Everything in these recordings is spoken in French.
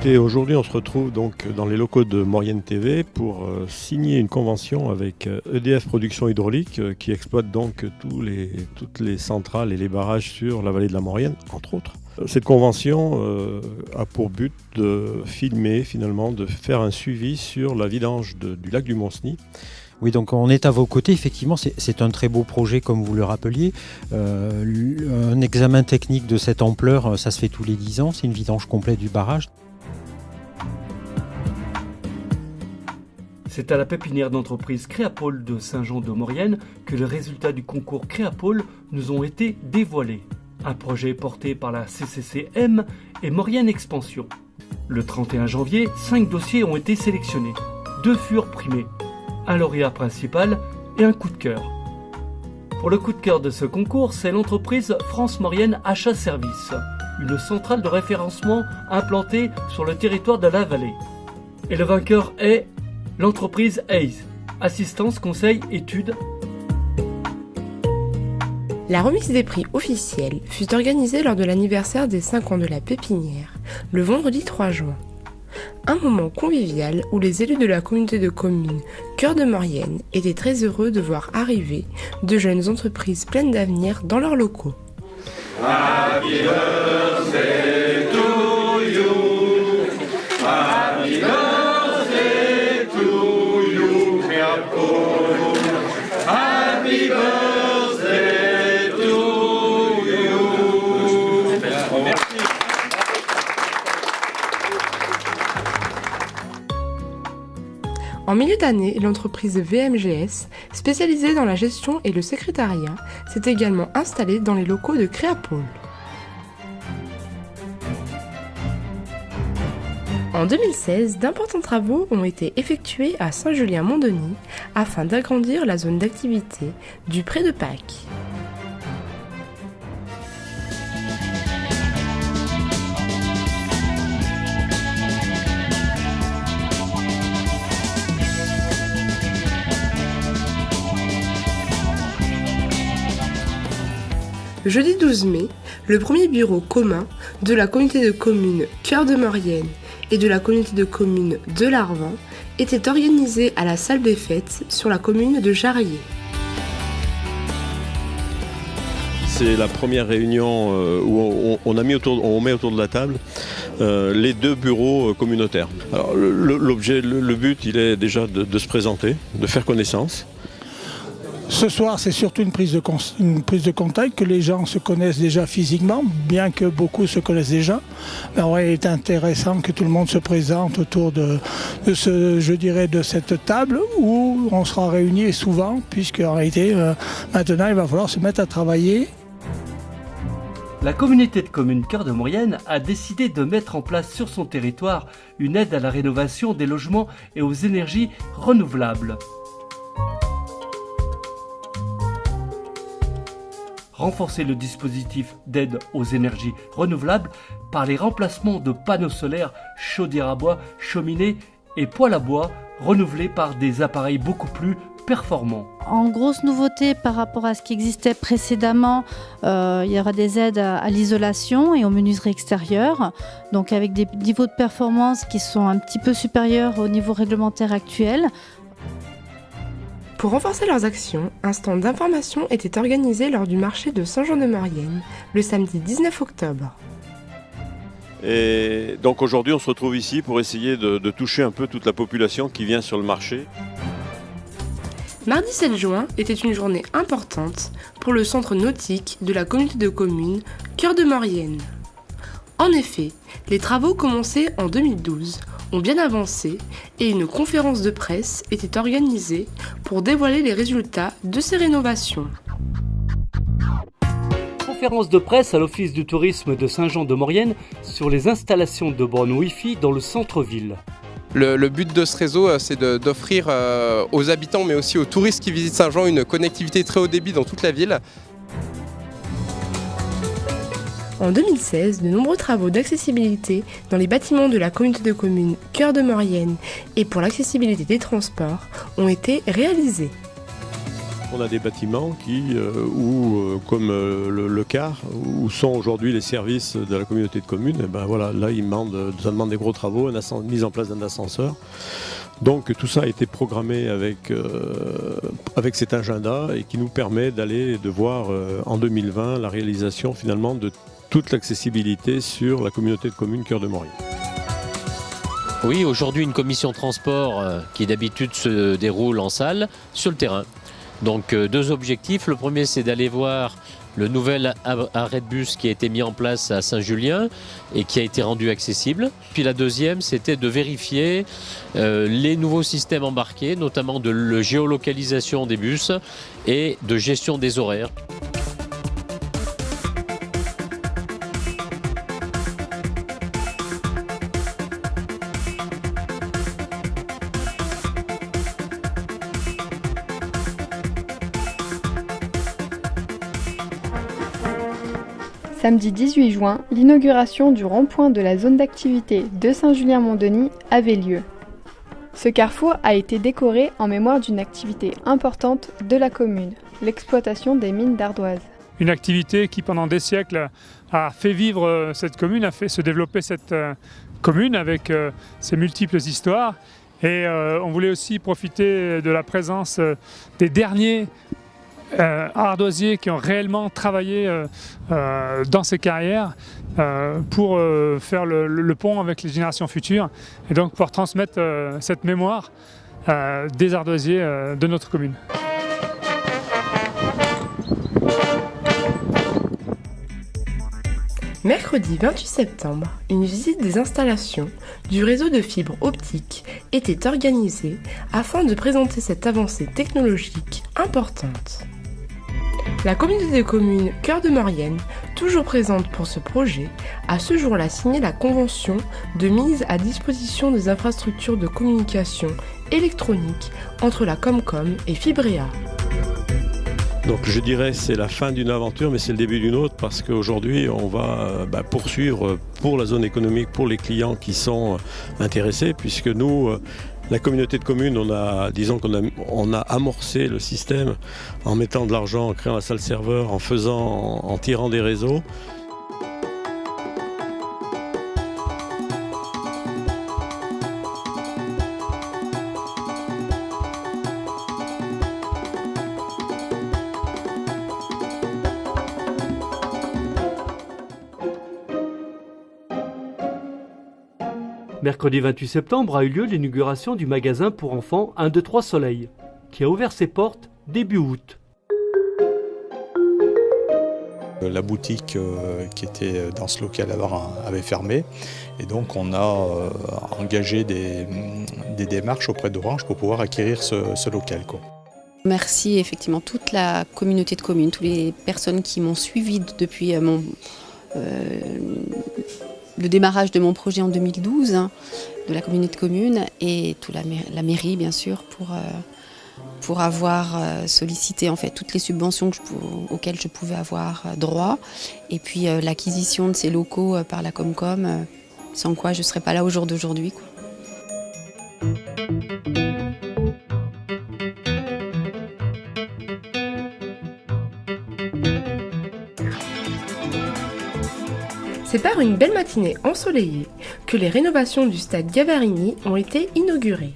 Écoutez, aujourd'hui on se retrouve donc dans les locaux de Maurienne TV pour signer une convention avec EDF Production Hydraulique qui exploite donc toutes les centrales et les barrages sur la vallée de la Maurienne, entre autres. Cette convention a pour but de filmer, finalement, de faire un suivi sur la vidange du lac du Mont-Cenis. Oui, donc on est à vos côtés, effectivement, c'est un très beau projet comme vous le rappeliez. Un examen technique de cette ampleur, ça se fait tous les 10 ans, c'est une vidange complète du barrage. C'est à la pépinière d'entreprise Créapôle de Saint-Jean-de-Maurienne que les résultats du concours Créapôle nous ont été dévoilés. Un projet porté par la CCCM et Maurienne Expansion. Le 31 janvier, 5 dossiers ont été sélectionnés. 2 furent primés. Un lauréat principal et un coup de cœur. Pour le coup de cœur de ce concours, c'est l'entreprise France Maurienne Achat Service, une centrale de référencement implantée sur le territoire de la vallée. Et le vainqueur est l'entreprise ACE, Assistance, Conseil, Études. La remise des prix officielle fut organisée lors de l'anniversaire des 5 ans de la pépinière, le vendredi 3 juin. Un moment convivial où les élus de la communauté de communes Cœur de Maurienne étaient très heureux de voir arriver de jeunes entreprises pleines d'avenir dans leurs locaux. Happy birthday to you. Happy birthday to you. Happy birthday to you. Merci. En milieu d'année, l'entreprise VMGS, spécialisée dans la gestion et le secrétariat, s'est également installée dans les locaux de Créapôle. En 2016, d'importants travaux ont été effectués à Saint-Julien-Mont-Denis afin d'agrandir la zone d'activité du Pré de Pâques. Jeudi 12 mai, le premier bureau commun de la communauté de communes Cœur de Maurienne et de la communauté de communes de l'Arvan était organisé à la salle des fêtes sur la commune de Jarrier. C'est la première réunion où on met autour de la table les 2 bureaux communautaires. Alors, le but, il est déjà de se présenter, de faire connaissance. Ce soir, c'est surtout une prise de contact, que les gens se connaissent déjà physiquement, bien que beaucoup se connaissent déjà. Mais il est intéressant que tout le monde se présente autour de cette table où on sera réunis souvent, puisque en réalité, maintenant, il va falloir se mettre à travailler. La communauté de communes Cœur de Maurienne a décidé de mettre en place sur son territoire une aide à la rénovation des logements et aux énergies renouvelables. Renforcer le dispositif d'aide aux énergies renouvelables par les remplacements de panneaux solaires, chaudières à bois, cheminées et poêles à bois renouvelés par des appareils beaucoup plus performants. En grosse nouveauté par rapport à ce qui existait précédemment, il y aura des aides à l'isolation et aux menuiseries extérieures, donc avec des niveaux de performance qui sont un petit peu supérieurs au niveau réglementaire actuel. Pour renforcer leurs actions, un stand d'information était organisé lors du marché de Saint-Jean-de-Maurienne, le samedi 19 octobre. Et donc aujourd'hui, on se retrouve ici pour essayer de toucher un peu toute la population qui vient sur le marché. Mardi 7 juin était une journée importante pour le centre nautique de la communauté de communes Cœur de Maurienne. En effet, les travaux commencés en 2012 ont bien avancé et une conférence de presse était organisée pour dévoiler les résultats de ces rénovations. Conférence de presse à l'Office du tourisme de Saint-Jean-de-Maurienne sur les installations de bornes Wi-Fi dans le centre-ville. Le but de ce réseau, c'est d'offrir aux habitants mais aussi aux touristes qui visitent Saint-Jean une connectivité très haut débit dans toute la ville. En 2016, de nombreux travaux d'accessibilité dans les bâtiments de la communauté de communes Cœur de Maurienne et pour l'accessibilité des transports ont été réalisés. qu'on a des bâtiments comme le CAR, où sont aujourd'hui les services de la communauté de communes, et ben voilà, là ça demande des gros travaux, mise en place d'un ascenseur. Donc tout ça a été programmé avec cet agenda et qui nous permet de voir en 2020 la réalisation finalement de toute l'accessibilité sur la communauté de communes Cœur de Maurienne. Oui, aujourd'hui une commission transport qui d'habitude se déroule en salle sur le terrain. Donc 2 objectifs. Le premier, c'est d'aller voir le nouvel arrêt de bus qui a été mis en place à Saint-Julien et qui a été rendu accessible. Puis la deuxième, c'était de vérifier les nouveaux systèmes embarqués, notamment de géolocalisation des bus et de gestion des horaires. Samedi 18 juin, l'inauguration du rond-point de la zone d'activité de Saint-Julien-Mont-Denis avait lieu. Ce carrefour a été décoré en mémoire d'une activité importante de la commune, l'exploitation des mines d'ardoise. Une activité qui pendant des siècles a fait vivre cette commune, a fait se développer cette commune avec ses multiples histoires. Et on voulait aussi profiter de la présence des derniers ardoisiers qui ont réellement travaillé dans ces carrières pour faire le pont avec les générations futures et donc pour transmettre cette mémoire des ardoisiers de notre commune. Mercredi 28 septembre, une visite des installations du réseau de fibres optiques était organisée afin de présenter cette avancée technologique importante. La communauté de communes Cœur de Maurienne, toujours présente pour ce projet, a ce jour-là signé la convention de mise à disposition des infrastructures de communication électronique entre la Comcom et Fibrea. Donc je dirais c'est la fin d'une aventure, mais c'est le début d'une autre, parce qu'aujourd'hui on va poursuivre pour la zone économique, pour les clients qui sont intéressés, puisque nous, la communauté de communes, on a amorcé le système en mettant de l'argent, en créant la salle serveur, en tirant des réseaux. Mercredi 28 septembre a eu lieu l'inauguration du magasin pour enfants 1, 2, 3 Soleil, qui a ouvert ses portes début août. La boutique qui était dans ce local avait fermé et donc on a engagé des démarches auprès d'Orange pour pouvoir acquérir ce local. Merci effectivement toute la communauté de communes, toutes les personnes qui m'ont suivi depuis le démarrage de mon projet en 2012, de la communauté de communes et toute la mairie bien sûr pour avoir sollicité en fait toutes les subventions auxquelles je pouvais avoir droit et puis l'acquisition de ces locaux par la Comcom, sans quoi je ne serais pas là au jour d'aujourd'hui. C'est par une belle matinée ensoleillée que les rénovations du stade Gavarini ont été inaugurées.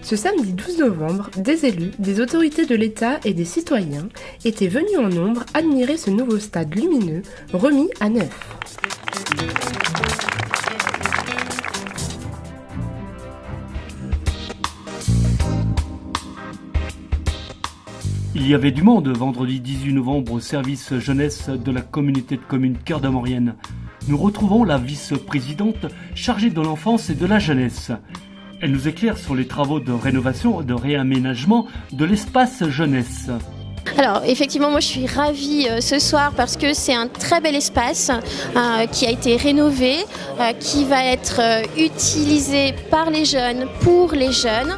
Ce samedi 12 novembre, des élus, des autorités de l'État et des citoyens étaient venus en nombre admirer ce nouveau stade lumineux remis à neuf. Il y avait du monde vendredi 18 novembre au service jeunesse de la communauté de communes Cœur de Maurienne. Nous retrouvons la vice-présidente chargée de l'enfance et de la jeunesse. Elle nous éclaire sur les travaux de rénovation et de réaménagement de l'espace jeunesse. Alors effectivement, moi je suis ravie ce soir parce que c'est un très bel espace qui a été rénové, qui va être utilisé par les jeunes, pour les jeunes.